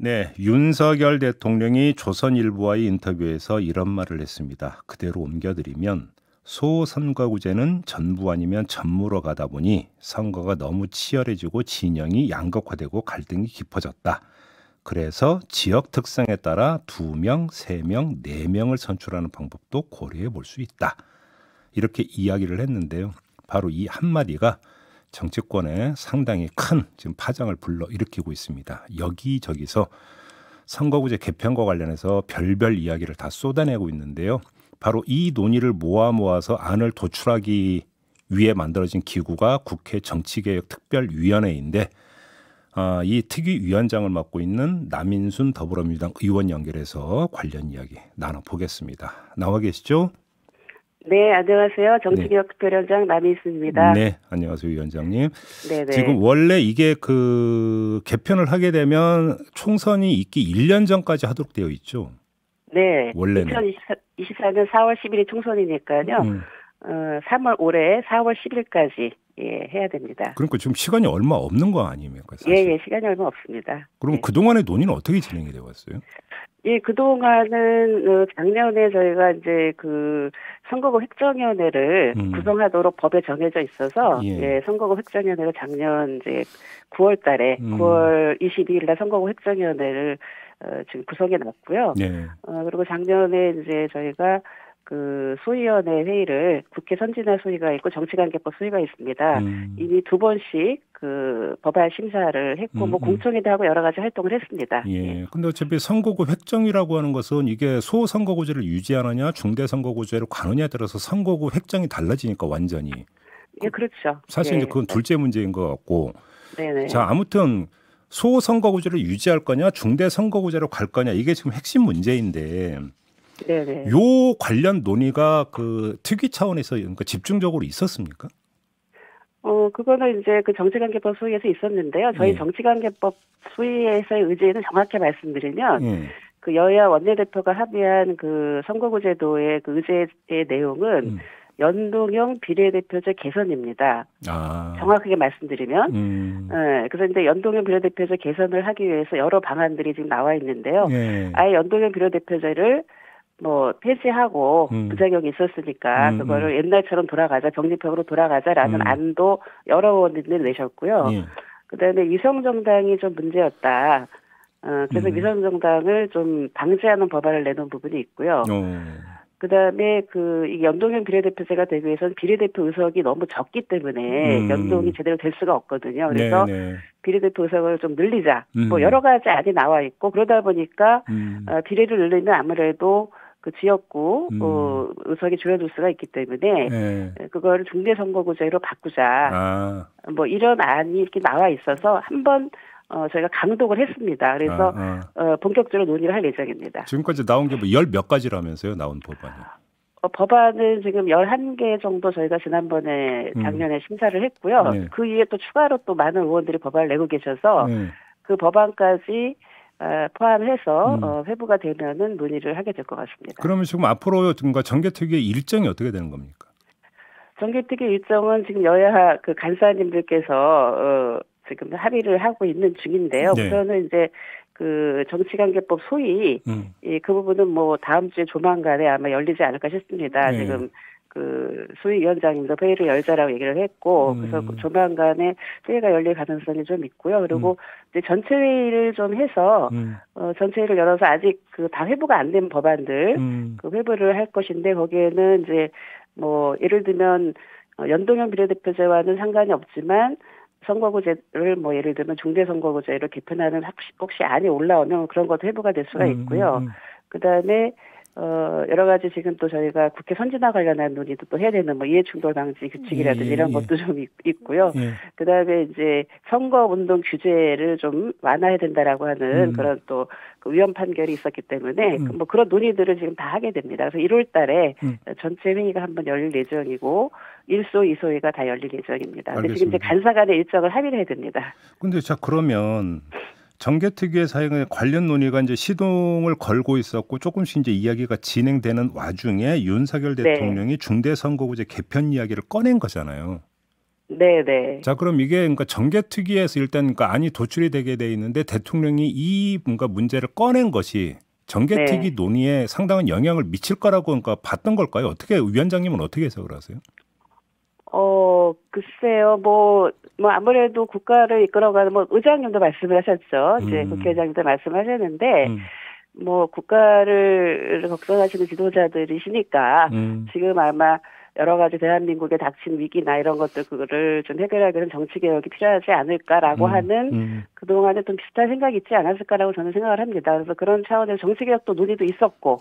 네, 윤석열 대통령이 조선일보와의 인터뷰에서 이런 말을 했습니다. 그대로 옮겨드리면 소선거구제는 전부 아니면 전무로 가다 보니 선거가 너무 치열해지고 진영이 양극화되고 갈등이 깊어졌다. 그래서 지역 특성에 따라 2명, 3명, 4명을 선출하는 방법도 고려해 볼 수 있다. 이렇게 이야기를 했는데요. 바로 이 한마디가 정치권에 상당히 큰 지금 파장을 불러일으키고 있습니다. 여기저기서 선거구제 개편과 관련해서 별별 이야기를 다 쏟아내고 있는데요. 바로 이 논의를 모아서 안을 도출하기 위해 만들어진 기구가 국회 정치개혁특별위원회인데 이 특위위원장을 맡고 있는 남인순 더불어민주당 의원 연결해서 관련 이야기 나눠보겠습니다. 나와 계시죠? 네, 안녕하세요. 네. 정치개혁특별위원장 남인순입니다. 네, 안녕하세요, 위원장님. 네네. 지금 원래 이게 개편을 하게 되면 총선이 있기 1년 전까지 하도록 되어 있죠. 네. 원래는. 2024년 4월 10일이 총선이니까요. 3월 올해 4월 10일까지 해야 됩니다. 그러니까 지금 시간이 얼마 없는 거 아닙니까? 사실. 예, 시간이 얼마 없습니다. 그럼 네. 그동안의 논의는 어떻게 진행이 되어 왔어요? 예, 그동안은 작년에 저희가 이제 선거구 획정위원회를 구성하도록 법에 정해져 있어서 선거구 획정위원회가 작년 이제 9월 달에 9월 22일 날 선거구 획정위원회를 지금 구성해 놨고요. 네. 그리고 작년에 이제 저희가 소위원회 회의를 국회 선진화 소위가 있고 정치관계법 소위가 있습니다. 이미 2번씩 법안 심사를 했고 공청회도 하고 여러 가지 활동을 했습니다. 예. 근데 어차피 선거구 획정이라고 하는 것은 이게 소선거구제를 유지하느냐 중대선거구제로 가느냐에 따라서 선거구 획정이 달라지니까 완전히. 예, 그렇죠. 사실 이제 그건 둘째 문제인 것 같고. 네네. 자, 아무튼 소선거구제를 유지할 거냐 중대선거구제로 갈 거냐 이게 지금 핵심 문제인데. 네네. 요 관련 논의가 특위 차원에서 그러니까 집중적으로 있었습니까? 그거는 이제 정치관계법 소위에서 있었는데요. 저희 정치관계법 소위에서의 의제는 정확히 말씀드리면 여야 원내대표가 합의한 선거구제도의 의제의 내용은 연동형 비례대표제 개선입니다. 정확하게 말씀드리면. 그래서 이제 연동형 비례대표제 개선을 하기 위해서 여러 방안들이 지금 나와 있는데요. 아예 연동형 비례대표제를 폐지하고 부작용이 있었으니까 그거를 옛날처럼 돌아가자, 병립형으로 돌아가자라는 안도 여러 의원들이 내셨고요. 그다음에 위성정당이 좀 문제였다. 그래서 위성정당을 좀 방지하는 법안을 내놓은 부분이 있고요. 그다음에 이 연동형 비례대표제가 되기 위해서는 비례대표 의석이 너무 적기 때문에 연동이 제대로 될 수가 없거든요. 그래서 비례대표 의석을 좀 늘리자. 여러 가지 안이 나와 있고 그러다 보니까 비례를 늘리면 아무래도 지역구 의석이 줄어들 수가 있기 때문에 그거를 중대선거구제로 바꾸자. 이런 안이 이렇게 나와 있어서 한번 저희가 강독을 했습니다. 그래서 본격적으로 논의를 할 예정입니다. 지금까지 나온 게 열 몇 가지라면서요? 나온 법안이. 법안은 지금 11개 정도 저희가 지난번에 작년에 심사를 했고요. 그 이후에 또 추가로 또 많은 의원들이 법안을 내고 계셔서 그 법안까지 포함해서 회부가 되면은 논의를 하게 될 것 같습니다. 그러면 지금 앞으로 정개특위의 일정이 어떻게 되는 겁니까? 정개특위 일정은 지금 여야 간사님들께서 지금 합의를 하고 있는 중인데요. 우선은 이제 정치관계법 소위 그 부분은 다음 주에 조만간에 아마 열리지 않을까 싶습니다. 지금 소위위원장님도 회의를 열자라고 얘기를 했고 그래서 조만간에 회의가 열릴 가능성이 좀 있고요. 그리고 이제 전체 회의를 좀 해서 전체 회의를 열어서 아직 다 회부가 안 된 법안들 회부를 할 것인데 거기에는 이제 예를 들면 연동형 비례대표제와는 상관이 없지만 선거구제를 예를 들면 중대선거구제를 개편하는 혹시 안이 올라오면 그런 것도 회부가 될 수가 있고요. 그다음에 여러 가지 지금 또 저희가 국회 선진화 관련한 논의도 또 해야 되는 이해충돌 방지 규칙이라든지 이런 것도 좀 있고요. 그다음에 이제 선거운동 규제를 좀 완화해야 된다라고 하는 그런 또 위헌 판결이 있었기 때문에 그런 논의들을 지금 다 하게 됩니다. 그래서 1월 달에 전체 회의가 한번 열릴 예정이고 1소, 2소회가 다 열릴 예정입니다. 근데 지금 이제 간사 간의 일정을 합의를 해야 됩니다. 근데 그러면 정개특위의 사용에 관련 논의가 이제 시동을 걸고 있었고 조금씩 이제 이야기가 진행되는 와중에 윤석열 대통령이 중대선거구제 개편 이야기를 꺼낸 거잖아요. 네네. 자, 그럼 이게 그러니까 정개특위에서 일단 그러니까 안이 도출이 되게 돼 있는데 대통령이 이 뭔가 문제를 꺼낸 것이 정개특위 네. 논의에 상당한 영향을 미칠 거라고 그러니까 봤던 걸까요? 어떻게 위원장님은 어떻게 해석을 하세요? 글쎄요, 아무래도 국가를 이끌어가는, 의장님도 말씀을 하셨죠. 이제 국회의장님도 말씀하셨는데, 국가를 걱정하시는 지도자들이시니까, 지금 아마 여러 가지 대한민국에 닥친 위기나 이런 것들을 좀 해결하기 위해서 정치개혁이 필요하지 않을까라고 하는 그동안에 좀 비슷한 생각이 있지 않았을까라고 저는 생각을 합니다. 그래서 그런 차원에서 정치개혁도 논의도 있었고,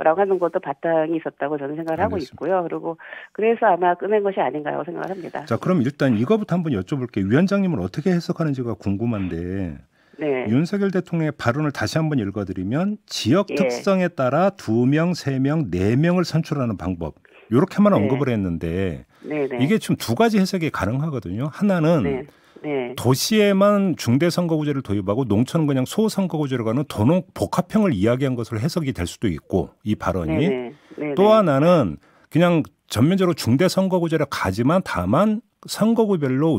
라고 하는 것도 바탕이 있었다고 저는 생각을 하고 있고요. 그리고 그래서 아마 꺼낸 것이 아닌가요 생각을 합니다. 자, 그럼 일단 이거부터 한번 여쭤볼게요. 위원장님은 어떻게 해석하는지가 궁금한데, 네. 윤석열 대통령의 발언을 다시 한번 읽어드리면 지역 특성에 따라 2명, 3명, 4명을 선출하는 방법. 이렇게만 언급을 했는데 이게 지금 두 가지 해석이 가능하거든요. 하나는 도시에만 중대선거구제를 도입하고 농촌은 그냥 소선거구제로 가는 도농 복합형을 이야기한 것으로 해석이 될 수도 있고 이 발언이 또 하나는 그냥 전면적으로 중대선거구제를 가지만 다만 선거구별로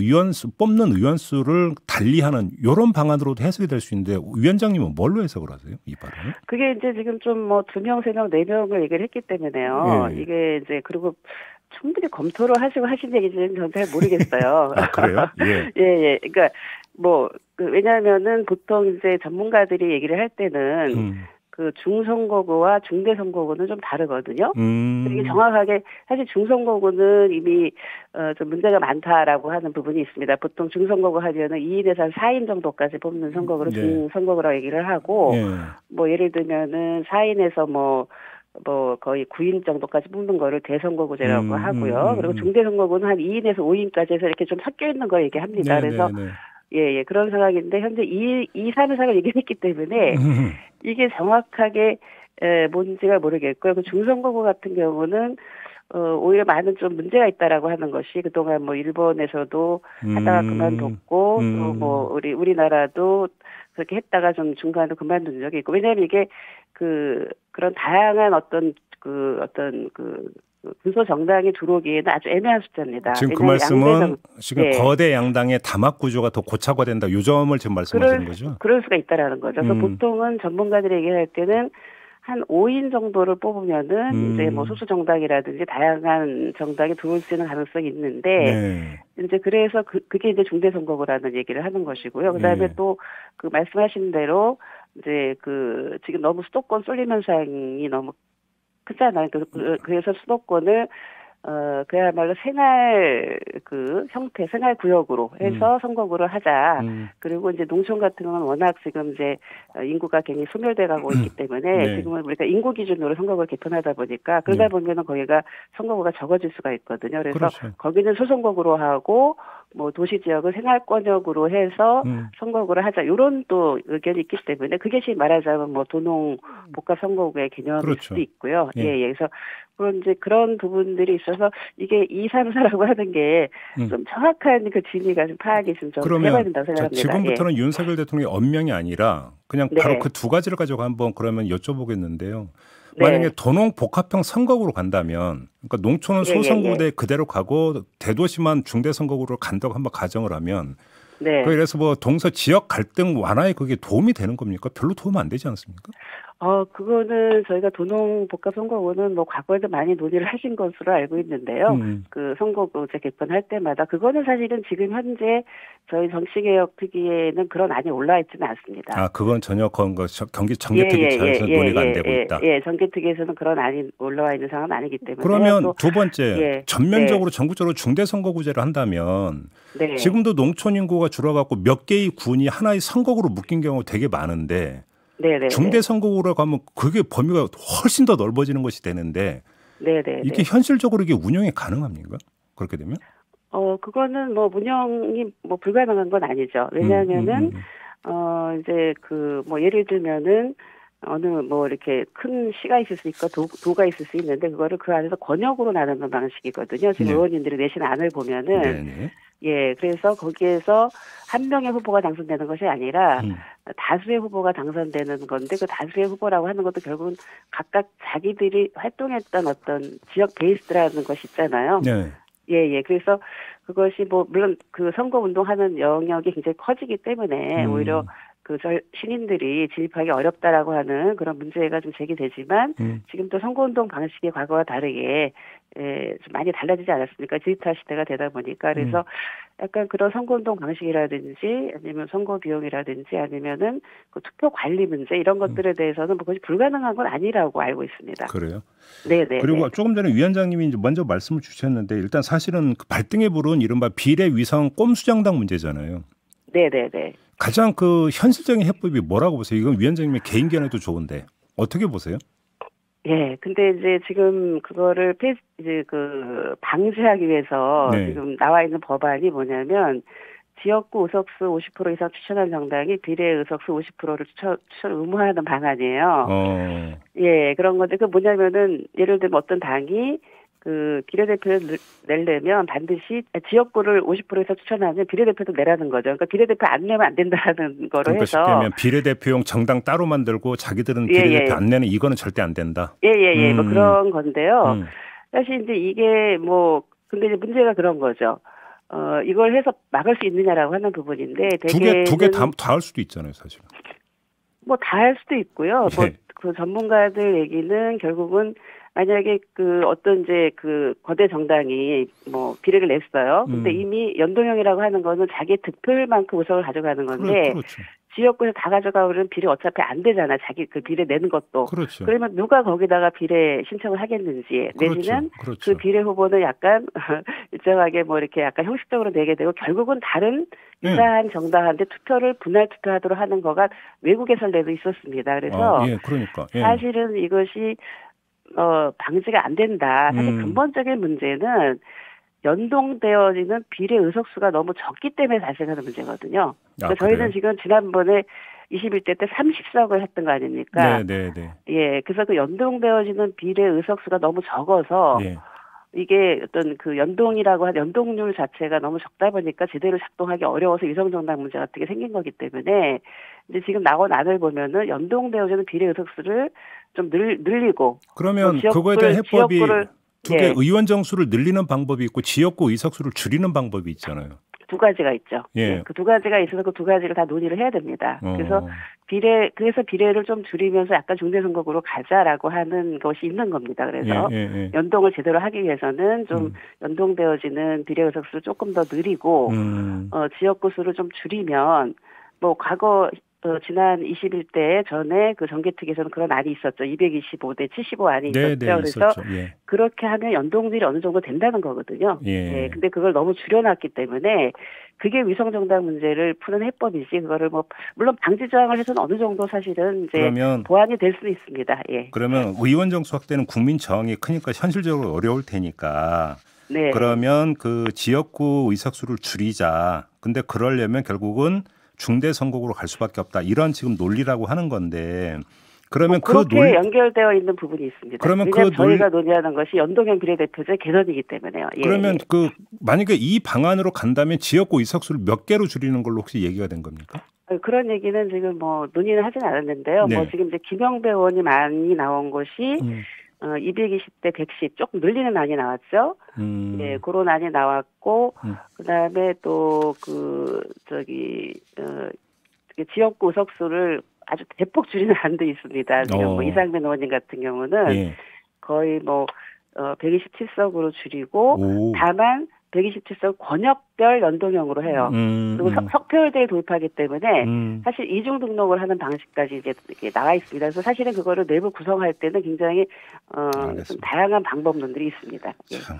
뽑는 의원수를 달리하는 이런 방안으로도 해석이 될 수 있는데 위원장님은 뭘로 해석을 하세요? 이 발언을? 그게 이제 지금 좀 2명, 3명, 4명을 얘기를 했기 때문에요. 이게 이제 그리고 충분히 검토를 하시고 하신 얘기인지는 저는 잘 모르겠어요. 아, 그래요? 예. 예. 그러니까 왜냐하면은 보통 이제 전문가들이 얘기를 할 때는 그 중선거구와 중대선거구는 좀 다르거든요. 이게 정확하게 사실 중선거구는 이미 좀 문제가 많다라고 하는 부분이 있습니다. 보통 중선거구 하면은 2인에서 4인 정도까지 뽑는 선거구를 중선거구라고 얘기를 하고 예를 들면은 4인에서 거의 9인 정도까지 뽑는 거를 대선거구제라고 하고요. 그리고 중대선거구는 한 2인에서 5인까지 해서 이렇게 좀 섞여 있는 걸 얘기합니다. 그래서 예, 그런 상황인데 현재 2, 3, 4를 얘기했기 때문에 이게 정확하게 뭔지가 모르겠고요. 그 중선거구 같은 경우는 오히려 많은 좀 문제가 있다라고 하는 것이 그동안 일본에서도 하다가 그만뒀고 또 우리나라도 그렇게 했다가 좀 중간에 그만둔 적이 있고 왜냐하면 이게 그런 다양한 어떤 군소 정당이 들어오기에는 아주 애매한 숫자입니다. 지금 그 말씀은 지금 거대 양당의 담합 구조가 더 고착화된다. 이 점을 지금 말씀하시는 거죠? 그럴 수가 있다라는 거죠. 그래서 보통은 전문가들이 얘기할 때는 한 5인 정도를 뽑으면은 이제 소수 정당이라든지 다양한 정당이 들어올 수 있는 가능성이 있는데 이제 그래서 그게 이제 중대선거구라는 얘기를 하는 것이고요. 그다음에 또 그 말씀하신 대로 이제 지금 너무 수도권 쏠림 현상이 너무 크잖아요. 그래서 수도권을 그야말로 생활 형태, 생활 구역으로 해서 선거구를 하자. 그리고 이제 농촌 같은 경우는 워낙 지금 이제 인구가 굉장히 소멸돼 가고 있기 때문에 지금은 우리가 인구 기준으로 선거구를 개편하다 보니까 그러다 보면은 거기가 선거구가 적어질 수가 있거든요. 그래서 거기는 소선거구로 하고 도시 지역을 생활권역으로 해서 선거구를 하자. 이런 또 의견이 있기 때문에 그것이 말하자면 도농 복합 선거구의 개념일 수도 있고요. 그래서 이제 그런 부분들이 있어서 이게 2, 3, 4라고 하는 게 좀 정확한 그 진위가 좀 파악이 좀 해봐야 된다고 생각합니다. 지금부터는 윤석열 대통령의 언명이 아니라 그냥 바로 그 두 가지를 가지고 한번 그러면 여쭤보겠는데요. 만약에 도농 복합형 선거구로 간다면 그러니까 농촌은 소선거구대 그대로 가고 대도시만 중대선거구로 간다고 한번 가정을 하면 그래서 동서 지역 갈등 완화에 그게 도움이 되는 겁니까? 별로 도움 안 되지 않습니까? 그거는 저희가 도농 복합 선거구는 과거에도 많이 논의를 하신 것으로 알고 있는데요. 그 선거구제 개편할 때마다 그거는 사실은 지금 현재 저희 정치개혁특위에는 그런 안이 올라와 있지는 않습니다. 아, 그건 전혀 정개특위에서 논의가 안 되고 있다. 정개특위에서는 그런 안이 올라와 있는 상황은 아니기 때문에. 그러면 두 번째, 전면적으로 전국적으로 중대선거구제를 한다면 지금도 농촌 인구가 줄어갖고 몇 개의 군이 하나의 선거구로 묶인 경우가 되게 많은데 중대선거구로 가면 그게 범위가 훨씬 더 넓어지는 것이 되는데 이게 현실적으로 이게 운영이 가능합니까? 그렇게 되면? 그거는 운영이 불가능한 건 아니죠. 왜냐하면은 이제 예를 들면은 어느 이렇게 큰 시가 있을 수 있고 도가 있을 수 있는데 그거를 그 안에서 권역으로 나누는 방식이거든요. 지금 의원님들이 내신 안을 보면은 그래서 거기에서 한 명의 후보가 당선되는 것이 아니라 다수의 후보가 당선되는 건데 그 다수의 후보라고 하는 것도 결국은 각각 자기들이 활동했던 어떤 지역 베이스라는 것이 있잖아요. 예, 예. 그래서 그것이 뭐 물론 그 선거 운동하는 영역이 굉장히 커지기 때문에 오히려 그 신인들이 진입하기 어렵다라고 하는 그런 문제가 좀 제기되지만 지금 또 선거운동 방식이 과거와 다르게 좀 많이 달라지지 않았습니까? 디지털 시대가 되다 보니까 그래서 약간 그런 선거운동 방식이라든지 아니면 선거 비용이라든지 아니면은 그 투표 관리 문제 이런 것들에 대해서는 뭐 그것이 불가능한 건 아니라고 알고 있습니다. 그래요? 네네. 그리고 조금 전에 위원장님이 이제 먼저 말씀을 주셨는데 일단 사실은 그 발등에 부른 이른바 비례 위성 꼼수정당 문제잖아요. 네네네. 가장 그 현실적인 해법이 뭐라고 보세요? 이건 위원장님의 개인 견해도 좋은데 어떻게 보세요? 예, 근데 이제 지금 그거를 이제 그 방지하기 위해서 네. 지금 나와 있는 법안이 뭐냐면 지역구 의석수 50% 이상 추천한 정당이 비례 의석수 50%를 추천 의무화하는 방안이에요. 예, 그런 건데 그 뭐냐면은 예를 들면 어떤 당이 그 비례대표를 내려면 반드시 지역구를 50% 이상 추천하면 비례대표도 내라는 거죠. 그러니까 비례대표 안 내면 안 된다는 거로 그러니까 해서. 쉽게 하면 비례대표용 정당 따로 만들고 자기들은 비례대표 안 내는 이거는 절대 안 된다. 예. 뭐 그런 건데요. 사실 이제 이게 뭐 근데 이제 문제가 그런 거죠. 이걸 해서 막을 수 있느냐라고 하는 부분인데 두 개 다 할 수도 있잖아요, 사실. 뭐 다 할 수도 있고요. 예. 뭐 그 전문가들 얘기는 결국은 만약에 그 어떤 이제 그 거대 정당이 뭐 비례를 냈어요. 근데 이미 연동형이라고 하는 거는 자기 득표율만큼 의석을 가져가는 건데 그렇죠. 지역구에서 다 가져가면 비례 어차피 안 되잖아. 자기 그 비례 내는 것도. 그렇죠. 그러면 누가 거기다가 비례 신청을 하겠는지 내지는 그렇죠. 그 비례 후보는 약간 일정하게 뭐 이렇게 약간 형식적으로 내게 되고 결국은 다른 유사한 정당한테 투표를 분할 투표하도록 하는 거가 외국에서 내도 있었습니다. 그래서 그러니까. 사실은 이것이 방지가 안 된다. 사실 근본적인 문제는 연동되어지는 비례 의석수가 너무 적기 때문에 발생하는 문제거든요. 그러니까 저희는 지금 지난번에 21대 때 30석을 했던 거 아닙니까? 네. 예, 그래서 그 연동되어지는 비례 의석수가 너무 적어서 이게 어떤 그 연동이라고 한 연동률 자체가 너무 적다 보니까 제대로 작동하기 어려워서 위성정당 문제 같은 게 생긴 거기 때문에 이제 지금 나온 안을 보면은 연동되어지는 비례 의석수를 좀 늘리고 그러면 그거에 대한 해법이 두 개 의원 정수를 늘리는 방법이 있고 지역구 의석수를 줄이는 방법이 있잖아요. 두 가지가 있죠. 예. 그 두 가지가 있어서 그 두 가지를 다 논의를 해야 됩니다. 그래서 비례를 좀 줄이면서 약간 중대선거구로 가자라고 하는 것이 있는 겁니다. 그래서 연동을 제대로 하기 위해서는 좀 연동되어지는 비례 의석수를 조금 더 늘리고 지역구 수를 좀 줄이면 뭐 과거 지난 21대 전에 그 정개특위에서는 그런 안이 있었죠. 225대 75 안이 있었죠. 그래서 그렇게 하면 연동률이 어느 정도 된다는 거거든요. 예. 근데 그걸 너무 줄여놨기 때문에 그게 위성정당 문제를 푸는 해법이지 그거를 뭐 물론 방지 조항을 해서는 어느 정도 사실은 이제 보완이 될 수 있습니다. 예. 그러면 의원 정수 확대는 국민 저항이 크니까 현실적으로 어려울 테니까. 네. 그러면 그 지역구 의석수를 줄이자. 근데 그러려면 결국은 중대 선거구로 갈 수밖에 없다. 이런 지금 논리라고 하는 건데 그러면 그렇게 연결되어 있는 부분이 있습니다. 그러면 왜냐하면 저희가 논의하는 것이 연동형 비례대표제 개선이기 때문에요. 그러면 그 만약에 이 방안으로 간다면 지역구 의석수를 몇 개로 줄이는 걸로 혹시 얘기가 된 겁니까? 그런 얘기는 지금 뭐 논의는 하진 않았는데요. 뭐 지금 이제 김영배 의원이 많이 나온 것이 220대 110 조금 늘리는 안이 나왔죠. 예, 그런 안이 나왔고 그다음에 또 지역구 의석수를 아주 대폭 줄이는 안도 있습니다. 지금 뭐 이상민 의원님 같은 경우는 거의 뭐 127석으로 줄이고 다만 127석 권역별 연동형으로 해요. 그리고 석표율제에 도입하기 때문에 사실 이중 등록을 하는 방식까지 이제 이렇게 나와 있습니다. 그래서 사실은 그거를 내부 구성할 때는 굉장히 좀 다양한 방법론들이 있습니다. 참.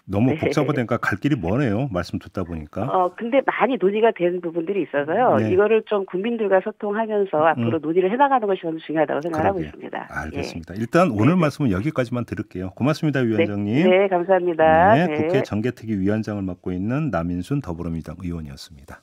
너무 복잡하다니까 갈 길이 머네요. 말씀 듣다 보니까. 근데 많이 논의가 된 부분들이 있어서요. 이거를 좀 국민들과 소통하면서 앞으로 논의를 해나가는 것이 너무 중요하다고 생각하고 있습니다. 알겠습니다. 일단 오늘 말씀은 여기까지만 들을게요. 고맙습니다, 위원장님. 네, 감사합니다. 국회 정개특위 위원장을 맡고 있는 남인순 더불어민주당 의원이었습니다.